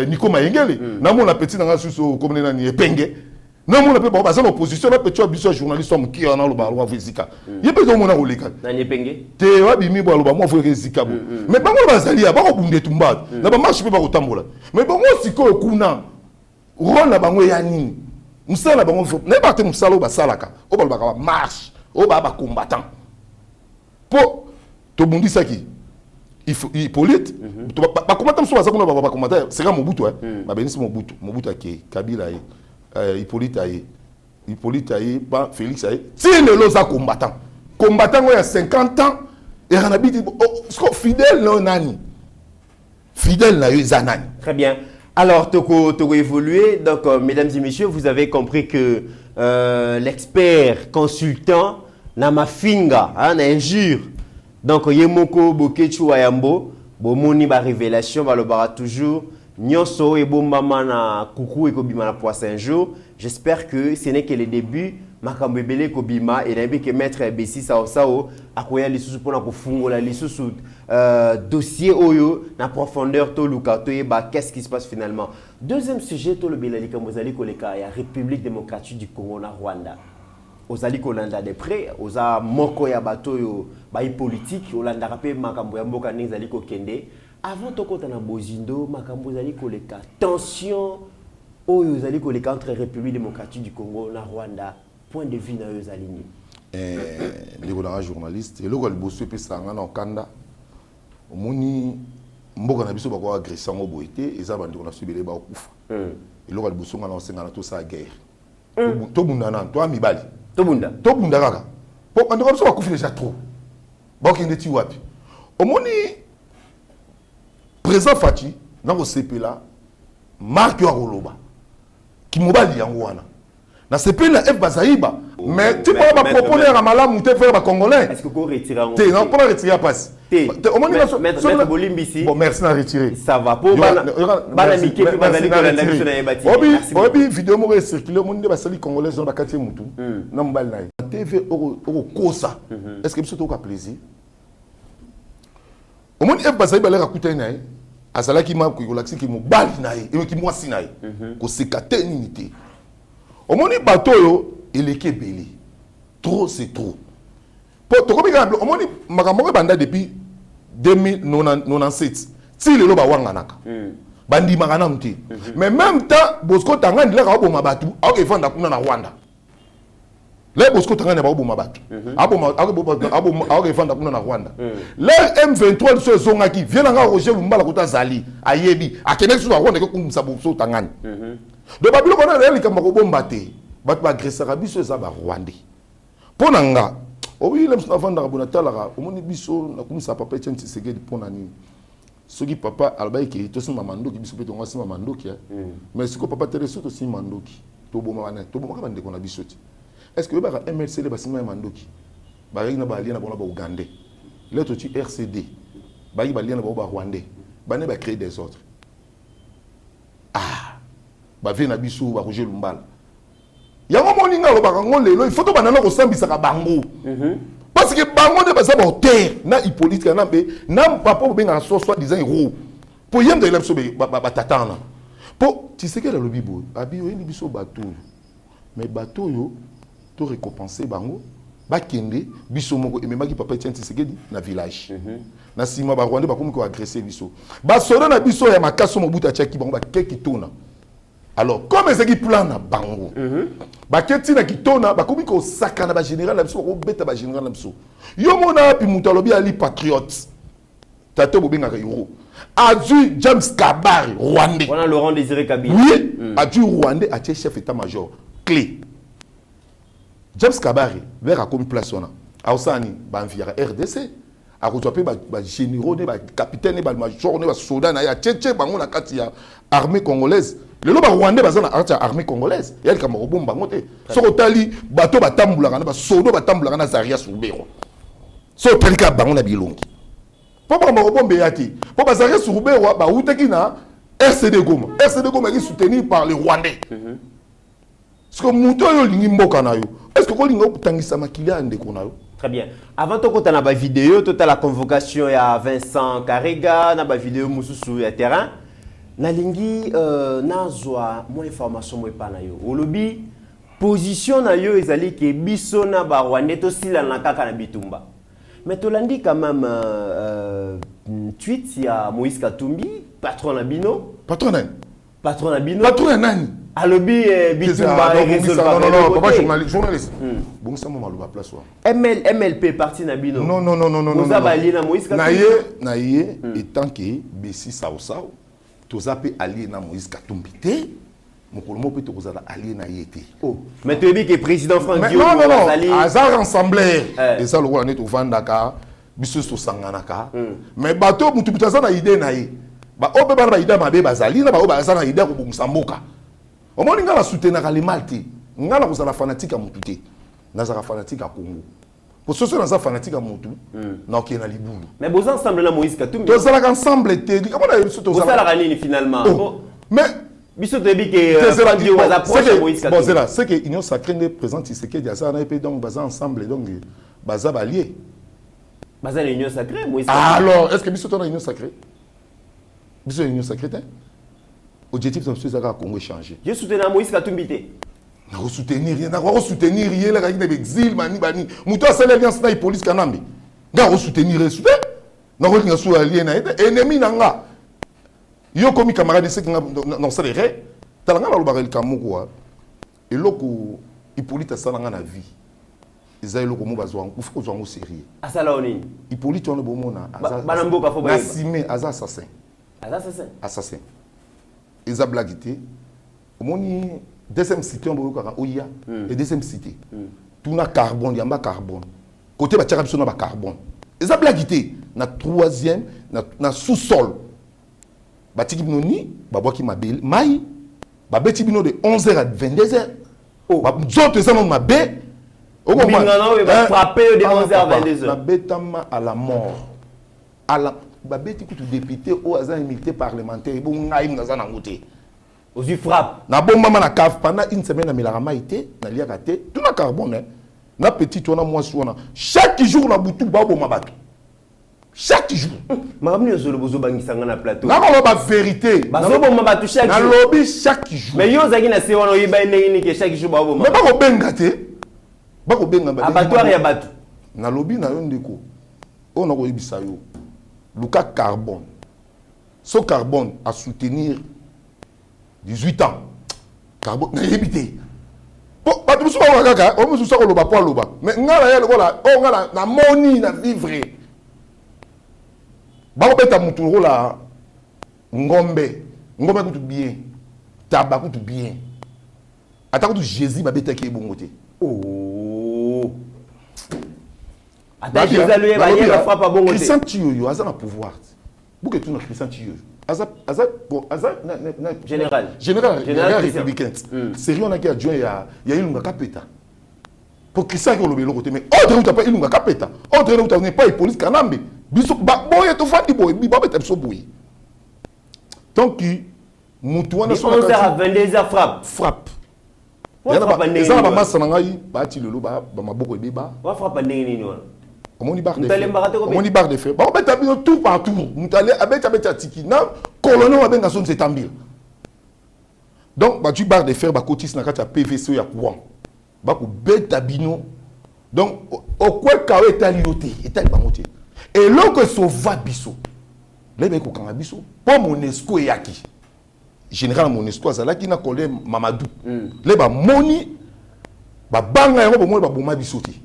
Nico Mayengele namona petit na ngai susu komone nani Epenge namona mpe baza na opposition na petit biso journaliste wa mokia na loba aloba fizika ye mpe tomona koleka nani Epenge te wabimi bo aloba mo fo zika bo mais bango bazali ya bakobunde tumba na ba marche mpe bakotambola mais bango sikoyo kuna rôle na bango ya nini musala bango na ba te musala o basalaka o balobaka ba marche o ba combattant po tobundisaki Hippolyte bakomata mosusu baza kuna bakomata seka Mobutu babenisi Mobutu ake Kabila ye Hippolyte aye Félix aye ti lelo oza combattant oyo ya 50 ans erana biti fidèle na nani fidèle na yo eza nani. Très bien. Alors, Toko évolué. Donc, mesdames et messieurs, vous avez compris que l'expert consultant Namafinga, injure. Donc, Yemoko Bokechu Ayambo, Bomoni ba révélation, va le bara toujours. Nyonso et Bombama na Coucou et Kobima na Poisse un jour. J'espère que ce n'est que le début. Makambebele Kobima et n'aimé que mettre Bessi Sao akoya lisusu pour na kofungola lisusu dossier oyo na profondeur to luka to yeba qu'est-ce qui se passe finalement. Deuxième sujet to le belali kamozali koleka ya République démocratique du Congo na Rwanda. Ozali kolanda de près oza moko ya bato yo ba politique olanda rapé makambo ya mboka nezali ko kende avant to kota na bozindo makambo zali koleka tension oyo ozali koleka entre République démocratique du Congo na Rwanda. Point de vue na yo aligné. Les journalistes et le bosso pe sanga na okanda omoni mboka na biso bako agresser ngo boité eza bandi na subele ba okufa. Et le bosso ngana osenga na to sa guerre. To bunda na to amibali. To bunda kaka. Po ando ko so bakufi déjà trop. Ba okende ti wapi. Omoni président Fati na ko sepela marque ya koloba. Ki mobali yango wana. Na CP na F Bazaïba mais tu peux pas proposer à malamu te faire ba congolais est-ce que vous retirez en non pas retirer passe au moins mettre Bolimbisi bon merci na retirer ça va pour bana miki pe bazali ko landa biso na yebati obi vidéo mo circuler mo ndeba sali congolais dans ba quartier mutu na mbali na TV oko kosa est-ce que biso to ka plaisir au moins F Bazaïba le rakuta na azalaki ma ko laksi ki mo bali na ye ki mwasi na ye ko sekate ninité au moins bateau yo il est belé trop c'est trop pour to ko au moins makamoko banda depuis 2097 ti lelo ba wanganaka bandi makana mti mais même temps Bosco Tangani la ka boma batu ako efanda kuna na Rwanda le Bosco Tangani ba boma batu ako efanda kuna na Rwanda le M23 so zonga ki vient nga Roger Lumbala kota zali ayebi akene so Rwanda ko kumsa Bosco Tangani de babilo kona reli kama ko bomba te bat ba agressera biso za ba Rwandais pona nga obi lem na vanda ka bonatala omoni biso na kumisa papa Etienne Tshisekedi pona ni soki papa albaiki to sima mandoki biso peto ngasi mandoki mais siko papa Tereso to sima mandoki to boma ka bande kona biso ti est-ce que ba MLC le basima mandoki ba na ba alien na bona ba Ougandais là to ti RCD ba yi ba alien na ba Rwandais ba ne ba créer des autres ba vena biso ba Roger Lumbala yango moninga lo bakango lelo il faut to banana ko sambisa ka bango parce que bango de basa ba terre na Hippolyte na be na papa benga so disant héros pour yem de l'abso ba tatana po Tshisekedi le bibo abi yo ni biso bato mais bateau yo to récompenser bango ba kende biso moko ememaki papa Etienne Tshisekedi na village na sima ba Rwanda ba komi ko agresser biso ba soda na biso ya makaso mobuta chaki bango ba keki tona. Alors comme ezaki plan na bango ba keti na kitona ba komi ko sakana ba général na biso ko beta ba général na biso yo mona pi mutalobi ali patriote tato bobenga euro adu James Kabari Rwandais. On a Laurent Désiré Kabila. Oui, adu Rwandais a chef état-major clé. James Kabari vers a comme place on a osani ba enviara RDC a retopé ba généraux ne ba capitaine ba major ne ba soldat na ya tchétché bango na kati ya armée congolaise. Le loba Rwandais baza na armée congolaise ya likama robomba ngote soko tali bato batambulaka na ba soldat batambulaka na Zaria Soubero so pelika bango na bilongi po ba robombe yaki po ba Zaria Soubero ba utaki na RCD Goma qui soutenu par les Rwandais. Est-ce que muto yo lingi mboka na yo est-ce que ko lingo kutangisa makili ande ko na yo. Très bien. Avant to kota na ba vidéo tota la convocation ya Vincent Karega na ba vidéo mususu ya terrain na lingi nazwa mo information mo pa na yo olobi position na yo ezali ke biso na ba Rwandais to sila na kaka na bitumba mais to landi quand même tweet ya Moïse Katumbi patron na bino Patron nani alobi bitumba non papa journaliste bon ça mo maluba place wa MLP parti na bino non vous avez na Moïse Katumbi na ye étant que Bessi Sao tozape allié na Moïse Katumbi te mokolo mo pe to kozala allié na yete mais tu dis que président Franck Diop non azar ensemble et ça le roi net ovandaka biso so sanganaka mais bato mutu bitaza na idée na ye ba obe bana ba idée mabe bazali na ba oba bazana idée ko bumsa mboka omoni ngala soutenaka les malti ngala kozala fanatique ya mutu te nazaka fanatique ya Congo pour ceux qui sont fanatiques à Moutou, non qui est dans les boules. Mais vous ensemble là Moïse Katumbi. Tous ça ensemble te dit comment on a eu tout ça la ranine finalement. Mais biso te dit que vous approche Moïse Katumbi. Bon c'est là, c'est que union sacrée ne présente ce que ça na épée donc baza ensemble donc baza allié. Baza l'union sacrée Moïse Katumbi. Alors, est-ce que biso ton union sacrée? Biso union sacrée hein? Objectif c'est que ça Congo changer. Je soutiens Moïse Katumbi te. Na soutenir rien, na soutenir rien la kaki na exil mani bani. Muto asala alliance na police kanambi. Na soutenir soutien. Na ko linga sou allié na ennemi nanga. Yo komi camarade c'est que non ça les talanga na lobaka likamoko et loko Hippolyte asalanga na vie. Eza loko mo bazwa il faut ko sérieux. Asala oni. Hippolyte on le bomona bana mboka fo ba. Nasime aza assassin. Assassin. Eza blaguité. Omoni deuxième cité on boka oya et deuxième cité tout na carbone yamba carbone côté ba tchaka biso na ba carbone eza blaguité na troisième na sous-sol ba tiki bino ni ba boki mabel mai ba beti bino de 11h à 22h ba nzoto eza ma be o ko ba frapper de 11h à 22h na betama à la mort à la ba beti kutu député o aza immunité parlementaire bo ngai ngaza na ngote aux frappe. Na bon maman na cave pendant une semaine na milagama été na liakate tout na carbone na petit on a moi soina chaque jour na butu ba bo mabatu chaque jour makamni yozolo bozo bangisanga na plateau na ko ba vérité bazo bo mabatu chaque jour na lobby chaque jour mais yo zaki na se wana oyiba ndenge ke chaque jour ba bo mais ba ko benga te ba ko benga ba abattoir ya batu na lobby na yo ndeko on na ko yibisa yo luka carbone so carbone à soutenir 18 ans. Carbone na yebité. Bon, ba tu so ba kaka, o musu so ko loba po loba. Mais ngala ya lokola, o ngala na moni na vivre. Ba ko beta mutu lokola ngombe kutu bien. Taba kutu bien. Ata kutu Jésus ba beta ki bongo te. Oh. Ata Jésus lui ba yeba frappe bongo te. Christian Tiyoyo aza na pouvoir. Buke tu na Christian Tiyoyo. Général républicain. Sérieux on a qui adjoint ya ilunga kapeta. Pour Christian qui lobelo côté mais ordre ou pas ilunga kapeta. Ordre ou pas pas police kanambe. Biso ba boye to fandi boye bi ba beta biso boye. Donc mutu wana so à 22h frappe. Ça ba massa ngai ba ti lelo ba maboko ebeba. Wa frappe ndenge nini wana? On y barre de feu. Bon, on va tout partout. On va tiki. Na colonel va benga son setambila. Donc, tu barre de fer, cotis na kati ya PVC ya courant. Ba ko beta bino. Donc, au quoi kawe etali yote, etali bangote. Et lorsque sauva biso, les mecs au biso, pour Monesco et Yaki. Général Monesco, ça là qui n'a collé Mamadou. Les ba moni, ba banga yaro ba ba boma biso ti.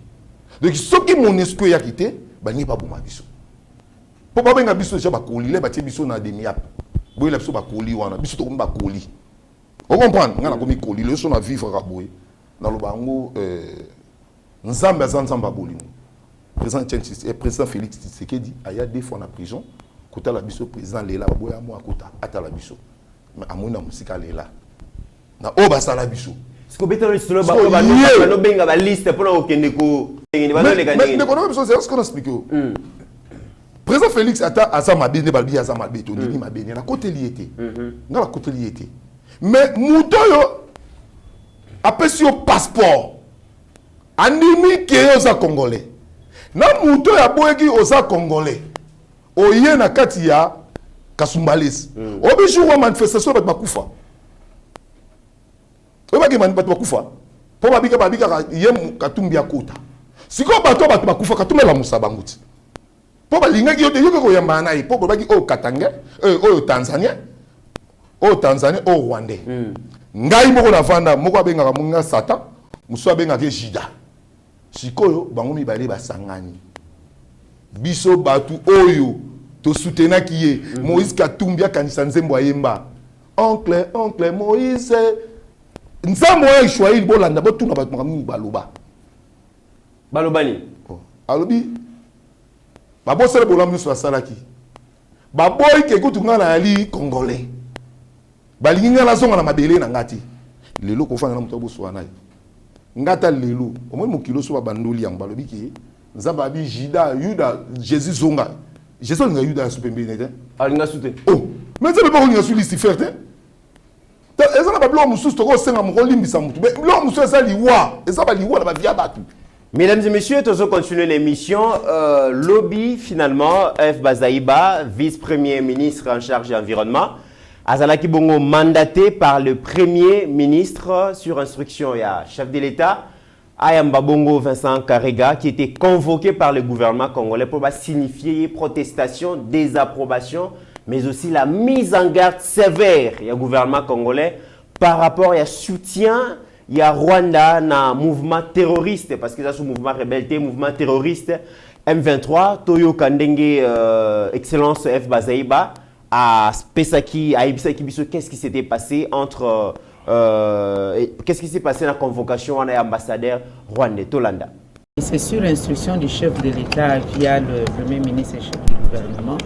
Donc, ce qui Monesco et Yaki te, ba ni ba boma biso. Pour pas benga biso déjà ba koli, les ba tie biso na demi-ap. Boy la biso ba koli wana, biso to ba koli. On comprend, on a commis koli, le son à vivre à boy. Dans le bango, Nzamba Zanzamba Bolimo. Président Félix Tshisekedi a ya 2 fois en prison. Kota la biso président Lela Baboya mo akota ata la biso. Mais amona musika Lela. Na oba sala biso. Ce que beto le solo ba ba no benga ba liste pour na okende ko ngeni ba no le kanyi. Mais kono biso c'est ce qu'on explique. Président Félix ata azama bene balbi azama beto ni ma bene na côté liété. Na la côté liété. Mais mutoyo apesi au passeport. Animi ke oza congolais. Na muto ya boyeki oza congolais. Oye na kati ya Kasumbalesi. Obi jour wa manifestation bat bakufa. Oba ki man bat bakufa. Po babika yem katumbi ya kota. Siko bato bakufa katumela musabanguti. Po balinga ki yote yoko koyamba na po babaki o Katanga, o Tanzania. O Tanzania o Rwanda. Ngai moko na vanda moko abenga munga Satan, muso abenga ke Jida. Sikoyo bango mibale basangani. Biso batu oyo to soutenir qui est Moïse Katumbi kanisa nzembo ayemba. Oncle Moïse nzambo ya choisi bolanda botuna batu makamuni baloba. Balobani. Alobi babosele bolambi so salaki. Baboy ke kutunga na ali congolais. Balinga la zonga na mabele na ngati. Lelo ko fanga na muto boswana. Ngata lelo, au moins mon kilo so bandoli yang balobi ki nzamba bi Jida Yuda Jésus zonga. Jésus nga Yuda supembe nete. Alinga soute. Oh, mais ça pas nga sur liste faire te. Eza na bablo mususu to ko senga mo limbisa mutu. Mais lo mususu eza liwa, eza ba liwa na ba via batu. Mesdames et messieurs, nous allons continuer l'émission. Lobby, finalement, F. Bazaïba, vice-premier ministre en charge de l'environnement, Azalaki Bongo mandaté par le premier ministre sur instruction, il y a chef de l'État, Ayamba Bongo Vincent Karega, qui était convoqué par le gouvernement congolais pour signifier protestation, désapprobation, mais aussi la mise en garde sévère du gouvernement congolais par rapport à soutien. Il y a Rwanda na mouvement terroriste parce que ça c'est mouvement rebelle, mouvement terroriste M23 Toyo Kandenge excellence F Bazaïba à Pesaki à Ibisaki Biso. Qu'est-ce qui s'était passé entre qu'est-ce qui s'est passé dans la convocation à l'ambassadeur rwandais Tolanda? C'est sur instruction du chef de l'État via le premier ministre et chef du gouvernement.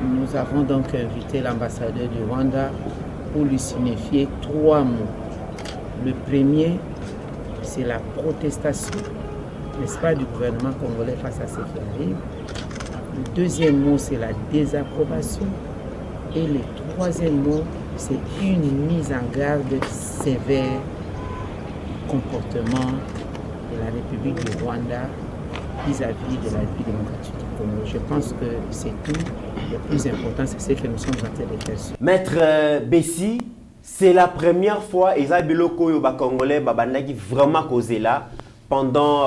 Nous avons donc invité l'ambassadeur du Rwanda pour lui signifier 3 mots. Le premier, c'est la protestation, n'est-ce pas, du gouvernement congolais face à ce qui arrive. Le deuxième mot, c'est la désapprobation. Et le troisième mot, c'est une mise en garde sévère du comportement de la République du Rwanda vis-à-vis de la République démocratique du Congo. Je pense que c'est tout. Le plus important, c'est ce que nous sommes en train de faire. Maître Bessi, c'est la première fois Isabello Koyoba Congolais qui vraiment causé là pendant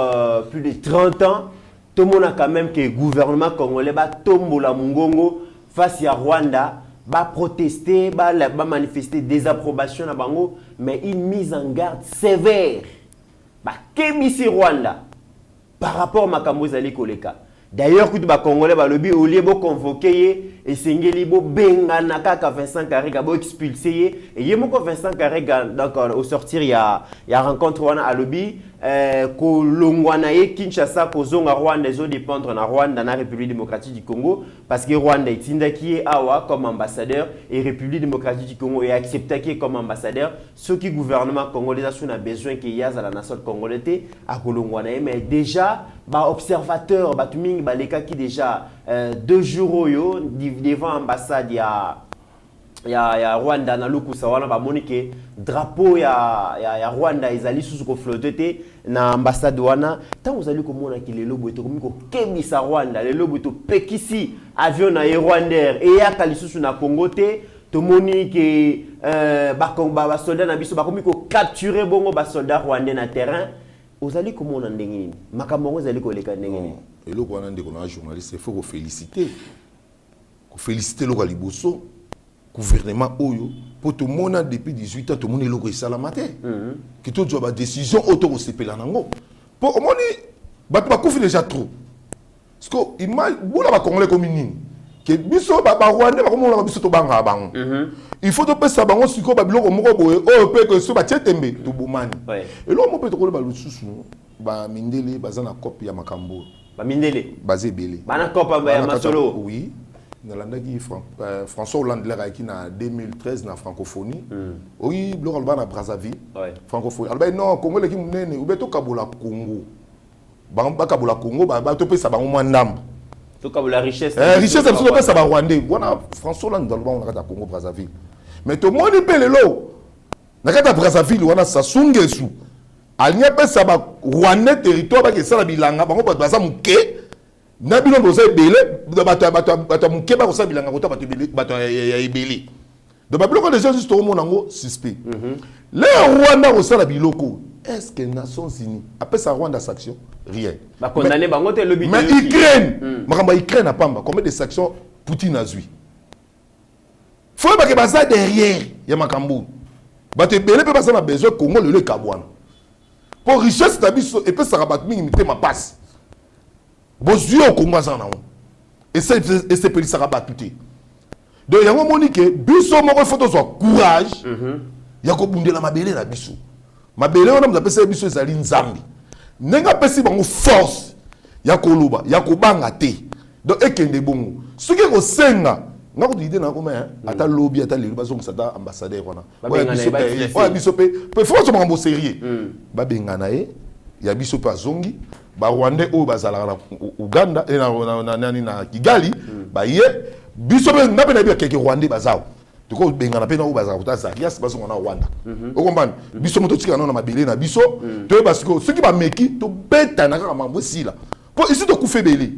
plus de 30 ans. Tout le monde a quand même que le gouvernement congolais va tomber la Mungongo face à Rwanda, va protester, va manifester désapprobation à Bango, mais une mise en garde sévère. Kémissi Rwanda par rapport à Makambo Zali Koleka. D'ailleurs, quand les Congolais balobi au lieu de convoquer et singeli bo benga nakaka Vincent Karega bo expulsé et yemoko Vincent Karega donc au sortir il y a rencontre wana à lobby ko longwana ye Kinshasa ko zonga Rwanda zo dépendre na Rwanda na République démocratique du Congo parce que Rwanda itinda qui est awa comme ambassadeur et République démocratique du Congo est accepté qui comme ambassadeur ce qui gouvernement congolais a besoin qu'il y a à la nation congolaise à kolongwana mais déjà ba observateur ba tuming ba leka qui déjà 2 jours devant l'ambassade, il y a Rwanda na lukusa wana ba monike drapeau ya Rwanda ezali sous ko flotter na ambassade wana tant vous allez komona ki lelo boto komiko kebisa Rwanda lelo boto pekisi avion na Rwandair et ya kalisusu na Congo te tout le monde qui ba soldat na biso ba komi ko capturer bongo ba soldat rwandais na terrain ozali comment on ndengini makambo ozali ko leka ndengini et le rwanda ndeko na journaliste il faut ko féliciter le roi liboso gouvernement oyo pour tout le monde depuis 18 ans tout le monde est loko salamate qui tout job décision auto sepela nango pour au monde ba kufi déjà trop parce que image boula ba congolais comme nini que biso ba rwandais ba komo la biso to banga bango il faut to pesa bango siko ba biloko moko boye o pe que so ba tchetembe to bomani et là mo pe to ko ba lususu ba mindele bazana copie ya makambo ba mindele bazé belé bana copie ya masolo oui nalandaki François Hollande qui na 2013 na francophonie oui biloko ba na Brazzaville francophonie alors non Congo leki munene ubeto kabola Congo ba kabola Congo ba to pesa bango mwandam to kabola richesse richesse ça to pesa ba Rwandais wana François Hollande dans le na Congo Brazzaville mais to moni pelelo na kata Brazzaville wana sasungesu alia pesa ba Rwandais territoire ba ke sala bilanga bango ba baza muke na bino boza ebele bato muke ba ko sala bilanga ko ta bato ya ebele de ba biloko les gens juste au monango suspect le Rwanda ko sala biloko est-ce que Nations Unies après ça Rwanda sanction rien ba condamner bango te lobby mais Ukraine makamba Ukraine a pamba combien de sanctions Poutine a zui faut ba ke baza derrière ya makambo bato ebele pe baza na besoin Congo le kabwana pour richesse tabiso et peut ça rabat mingi te ma passe bozui au Congo ça na et c'est pe ça rabat tout donc yango monique biso moko faut to courage ya ko bundela mabele na biso mabele wana mzapesa biso ezali nzambi nenga pesi bango force ya koloba ya kobanga te donc ekende bongo soki ko senga ngako idée na koma ata lobby ata lelo bazong sada ambassadeur wana wa biso pe faut mambo sérieux ba bengana ya biso pa zongi ba Rwandais o bazala na Uganda na Kigali ba ye biso pe ndape na bi keke Rwandais bazao toko bengana pe na o bazala kutasa yes bazonga na Rwanda o kombani biso moto tika na mabele na biso to parce que ceux qui ba meki to beta na ka mambo sila pour ici de koufer belé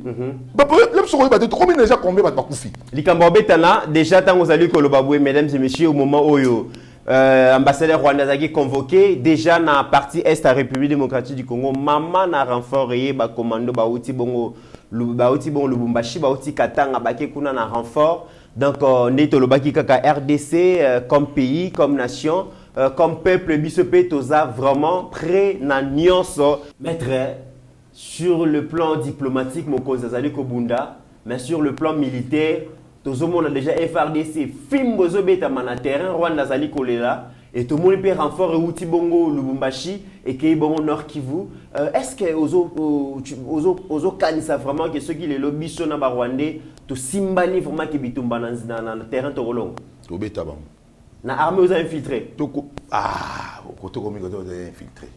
ba le so ba te combien déjà combien ba koufi likambo betana déjà tango zali ko lobabwe mesdames et messieurs au moment oyo ambassadeur rwandais qui convoqué déjà na partie est à République démocratique du Congo maman na renfort et ba commando ba outi bongo Lubumbashi ba outi Katanga ba ke kuna na renfort donc neto lobaki kaka RDC comme pays comme nation comme peuple biso pe toza vraiment prêt na nyonso maître sur le plan diplomatique mokonzi azali kobunda mais sur le plan militaire tout le monde a déjà FRDC film bozo beta na terrain Rwanda zali kolela et tout le monde peut renfort outi bongo Lubumbashi et que bongo Nord Kivu est-ce que ozo kanisa vraiment que ceux qui les lobby sont na Rwandais to simbani vraiment que bitumba na terrain to rolong to beta bango na armée aux infiltrés toko koto komi koto infiltré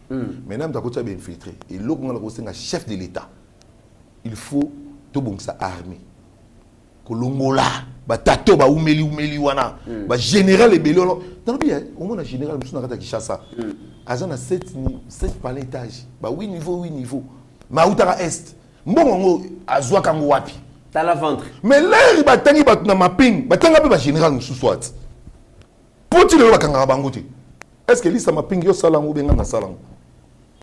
maintenant ta koto bien infiltré et l'autre on a ko chef de l'état il faut to bon sa armée kolongola ba tato ba umeli wana ba général ebelo dans bien au moins général musu na kata Kinshasa azana 7 par étage ba 8 niveaux ma utara est mbongo azwa kango wapi ta la ventre mais l'air ba tangi ba na mapping ba tanga ba général musu soit poti le ba kanga bango te est-ce que lista mapping yo salango benga na salango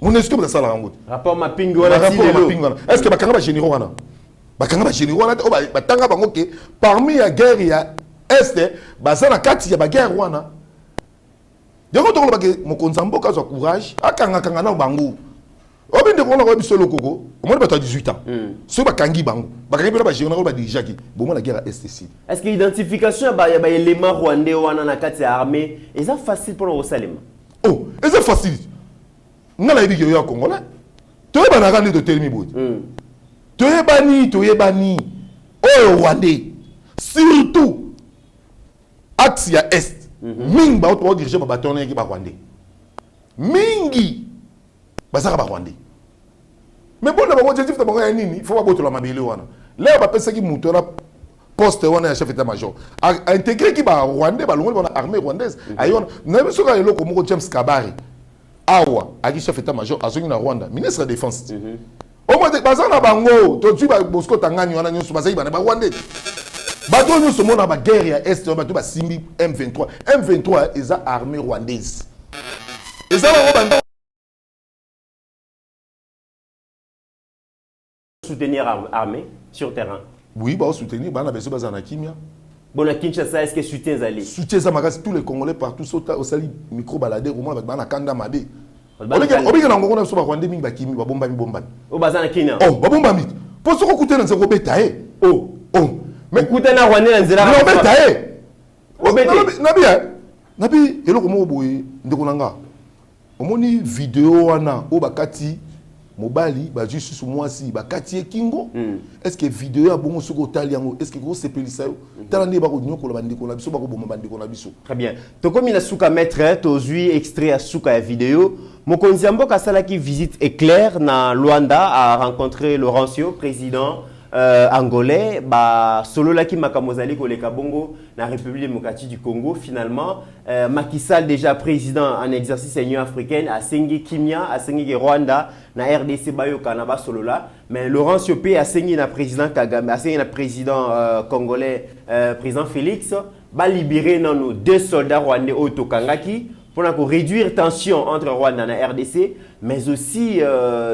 mon est-ce que ba salango rapport mapping wana est-ce que ba kanga ba général wana bakanga ba généraux wana batanga bango ke parmi ya guerre ya est bazana kati ya ba guerre wana yango tokolo bake mokonza mboka zo courage akanga na bango obinde kona ko biso lokoko omoni bato 18 ans so bakangi bango bakangi ba généraux ba déjà ki bomo la guerre est-ce que identification ba élément rwandais wana na kati ya armée est facile pour le Salem oh est facile ngala ibi yo congolais to ba na rande de telmi boti toyebani oyo Rwandais surtout axe ya est mingi ba auto diriger ba bâtonner ki ba Rwandais mingi bazaka ba Rwandais mais bon d'abord objectif de bango ya nini faut ba botola mabele wana là ba pesa ki muto na poste wana ya chef d'état-major a intégrer ki ba Rwandais ba longo na armée rwandaise ayona na biso ka eloko moko James Kabari awa aki chef d'état-major azongi na Rwanda ministre de défense au moins bazana bango to tu ba Bosco Tangani wana nyoso bazai bana ba Rwandais bato nous sommes dans la guerre ya est bato ba simbi M23. M23 est une armée rwandaise. Et ça va soutenir armée sur terrain. Oui, bah soutenir bah na beso bazana kimia. Bon à Kinshasa est-ce que soutien allé? Soutien ça magas tous les Congolais partout au sali micro baladé au moins ba na kanda mabe. Obi na ngona so ba Rwanda mingi ba kimi ba bomba mi bomba. O bazana Kenya. Oh, ba bomba mi. Pour ce qu'on coûte dans ce robeta eh. Oh. Mais coûte na Rwanda na nzela. Non beta eh. Nabi eloko mo boye ndeko nanga. Omoni vidéo wana o bakati mobali ba juste sur moi si bakati kingo. Est-ce que vidéo ya bongo soko tali yango est-ce que go sepelisa yo? Tala ne ba ko nyoko la bandeko na biso ba ko bomba bandeko na biso. Très bien. Tokomi na suka maître tozui extrait à suka ya vidéo. Mokonzi Mboka salaki visite éclair na Luanda a rencontré Laurencio, président angolais, ba solo laki makamozali koleka bongo na République démocratique du Congo. Finalement, Macky Sall déjà président en exercice de l'Union africaine a sengi Kimia, a sengi Rwanda na RDC bayo kanaba solo là, mais Laurencio P a sengi na président Kagame, a sengi na président congolais président Félix ba libérer nos 2 soldats rwandais au Tokangaki pour réduire tension entre Rwanda et RDC, mais aussi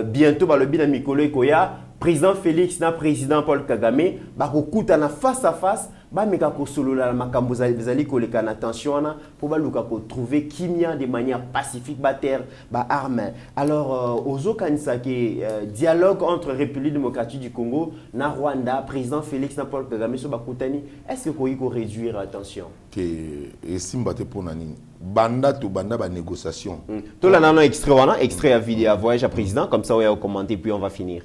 bientôt le bin Mikolo Koya, président Félix na président Paul Kagame, ba kokutana face à face, ba meka ko solo la makambo zali koleka na tension na pour ba luka ko trouver kimia de manière pacifique ba terre ba arme. Alors ozo kanisa ke dialogue entre République démocratique du Congo na Rwanda, président Félix na Paul Kagame so ba kutani, est-ce que ko réduire la tension? Que simba te ponani banda to banda ba négociation. Tout là non extrait à vidéo à voyage à président comme ça on va commenter puis on va finir.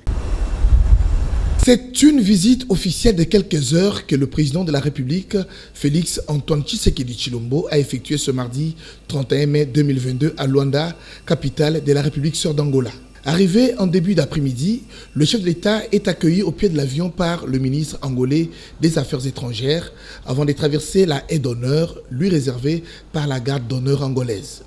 C'est une visite officielle de quelques heures que le président de la République, Félix Antoine Tshisekedi Tshilombo, a effectuée ce mardi 31 mai 2022 à Luanda, capitale de la République sœur d'Angola. Arrivé en début d'après-midi, le chef de l'État est accueilli au pied de l'avion par le ministre angolais des Affaires étrangères avant de traverser la haie d'honneur lui réservée par la garde d'honneur angolaise.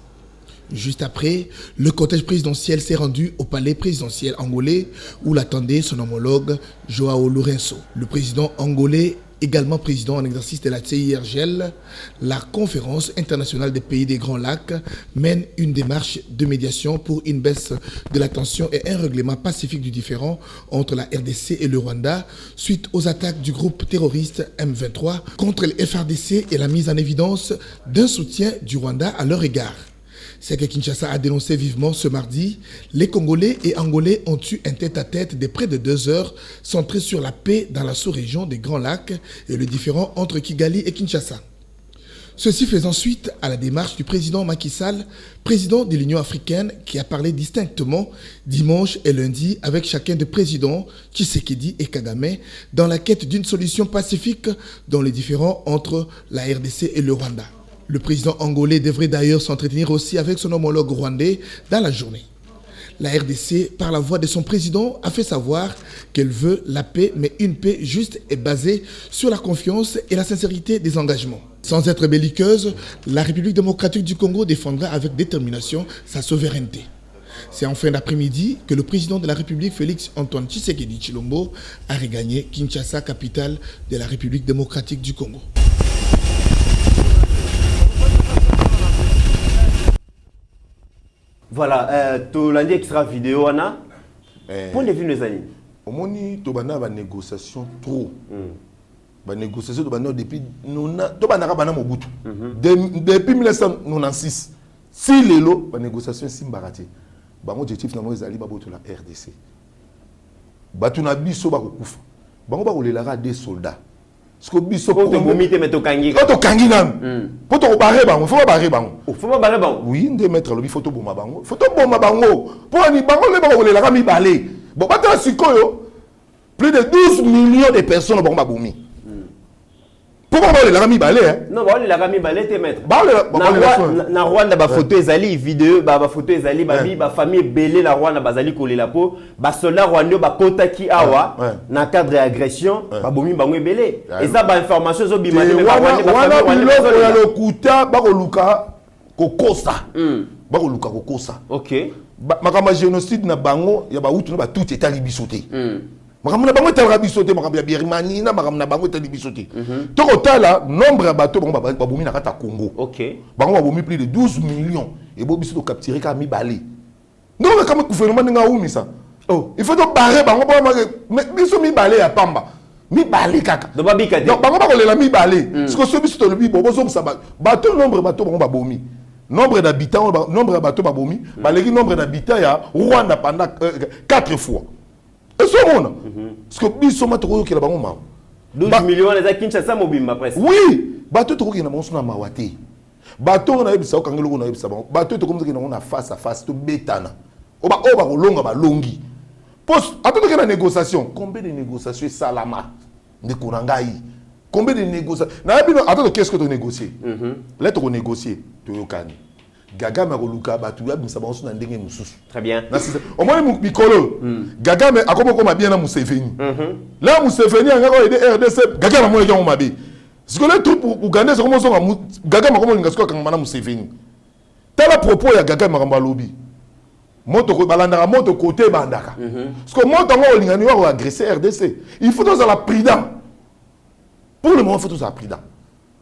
Juste après, le cortège présidentiel s'est rendu au palais présidentiel angolais où l'attendait son homologue Joao Lourenço. Le président angolais, également président en exercice de la CIRGL, la conférence internationale des pays des Grands Lacs, mène une démarche de médiation pour une baisse de la tension et un règlement pacifique du différend entre la RDC et le Rwanda suite aux attaques du groupe terroriste M23 contre le FRDC et la mise en évidence d'un soutien du Rwanda à leur égard. C'est que Kinshasa a dénoncé vivement ce mardi. Les Congolais et Angolais ont eu un tête-à-tête de près de 2 heures centré sur la paix dans la sous-région des Grands Lacs et le différend entre Kigali et Kinshasa. Ceci faisant suite à la démarche du président Macky Sall, président de l'Union africaine, qui a parlé distinctement dimanche et lundi avec chacun des présidents Tshisekedi et Kagame dans la quête d'une solution pacifique dans les différends entre la RDC et le Rwanda. Le président angolais devrait d'ailleurs s'entretenir aussi avec son homologue rwandais dans la journée. La RDC, par la voix de son président, a fait savoir qu'elle veut la paix, mais une paix juste et basée sur la confiance et la sincérité des engagements. Sans être belliqueuse, la République démocratique du Congo défendra avec détermination sa souveraineté. C'est en fin d'après-midi que le président de la République, Félix Antoine Tshisekedi Tshilombo, a regagné Kinshasa, capitale de la République démocratique du Congo. Voilà, tu l'as dit extra vidéo, Anna. Point de vue, nos amis. Au moment où tu as une négociation trop. Une négociation depuis depuis 1996. Si les lots, la négociation est baraté. Mon objectif est de la RDC. Batuna biso ba kokufa. Bango ba kolelara des soldats. Ce que biso ko to bomite meto kangi. Ko to kangi nam. Po to barrer bango, faut pas barrer bango. Faut pas barrer bango. Oui, de mettre le photo bomba bango. Photo bomba bango. Pour ni bango le ba kolelara mi balé. Bon bata sikoyo. Plus de 12 millions de personnes bango ba bomi. Pourquoi on les rami balé hein? Non, on les rami balé te mettre. Na Rwanda ba photo ezali vidéo ba photo ezali ba bi ba famille belé la Rwanda bazali kolela po ba soldat rwandais ba kotaki awa na cadre d'agression ba bomi bango belé. Et ça ba information zo bimane ba Rwanda ba famille rwandais ba lokuta ba koluka kokosa. Ba koluka kokosa. OK. Makama génocide na bango ya ba utu na ba tout état libisoté. makambo na bango etalaka biso te makambo ya Birmanie na makambo na bango etali biso te tokotala nombre ya bato bango babomi na kati ya Congo bango babomi plus de 12 millions ebo biso tokaptire kaka mibale ndenge kama gouvernement ndenge aumisa il faut tobarre bango mpo biso mibale ya pamba mibale kaka donc bango bakolela mibale siko so biso tolobi bozongisa bato nombre bato bango babomi nombre d'habitants nombre ya bato babomi baleki nombre d'habitants ya Rwanda pendant 4 fois eso mona parce que biso matokokela bango mawa 12 millions les Kinshasa mobimba presque oui bato tokokela bango sona mawa te bato na yebisa okangelo ko na yebisa bango bato tokomzaki nango na face à face to betana oba kolonga balongi poste atokokela na négociation combien de négociations salama ndeko na ngai combien de négociations na bino attends qu'est-ce que tu négocier là tu négocier to yokani Gaga me koluka batu ya bimisa bango na ndenge mususu très bien au moins mikolo Gaga me akomo ko mabia na Museveni là Museveni anga aider RDC Gaga na moyo mabe parce que le truc Uganda c'est comment songa Gaga makomo linga siko kanga na Museveni tala propos ya Gaga makamba lobi moto ko balandaka moto côté bandaka parce que moto ngo linga ni wa agresser RDC il faut tous la prudent pour le moment il faut tous la prudent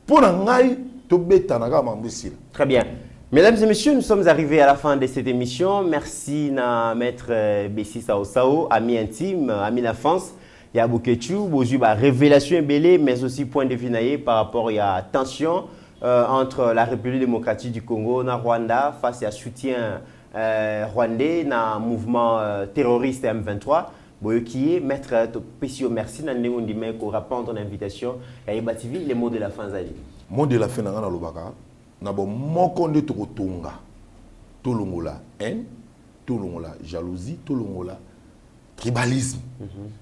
pour na ngai to beta na ga mambisila très bien. Mesdames et messieurs, nous sommes arrivés à la fin de cette émission. Merci à Maître Bessi Sao, ami intime, ami d'enfance. Il y a Bokechu, révélation belée, mais aussi point de vue par rapport à la tension entre la République démocratique du Congo et Rwanda face à soutien rwandais dans le mouvement terroriste M23. Boyokié, Maître Bessi, merci pour répondre à l'invitation. Et les mots de la fin, Zali. Mot de la fin, dans Lobaka. Nabo moko nde tokotonga tolongola haine tolongola jalousie tolongola tribalisme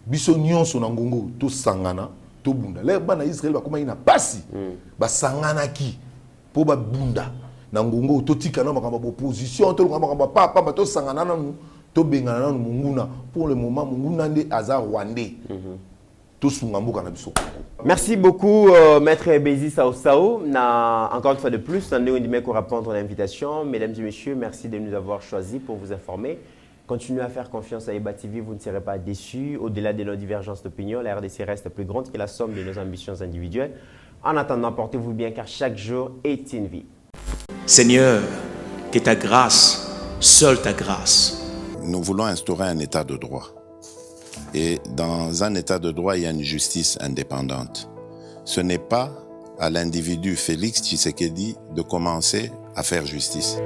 biso nyonso na ngongo to sangana to bunda le bana Israël bakoma ina pasi ba sangana ki po ba bunda na ngongo to tikana makambo opposition to makambo papa to sangana na to bengana na munguna pour le moment munguna nde aza rwandais Merci beaucoup, Maître Bessi Sao. Encore une fois de plus, nous allons répondre à l'invitation. Mesdames et messieurs, merci de nous avoir choisis pour vous informer. Continuez à faire confiance à Eba TV, vous ne serez pas déçus. Au-delà de nos divergences d'opinion, la RDC reste plus grande que la somme de nos ambitions individuelles. En attendant, portez-vous bien car chaque jour est une vie. Seigneur, que ta grâce, seule ta grâce. Nous voulons instaurer un état de droit. Et dans un état de droit, il y a une justice indépendante. Ce n'est pas à l'individu Félix Tshisekedi de commencer à faire justice.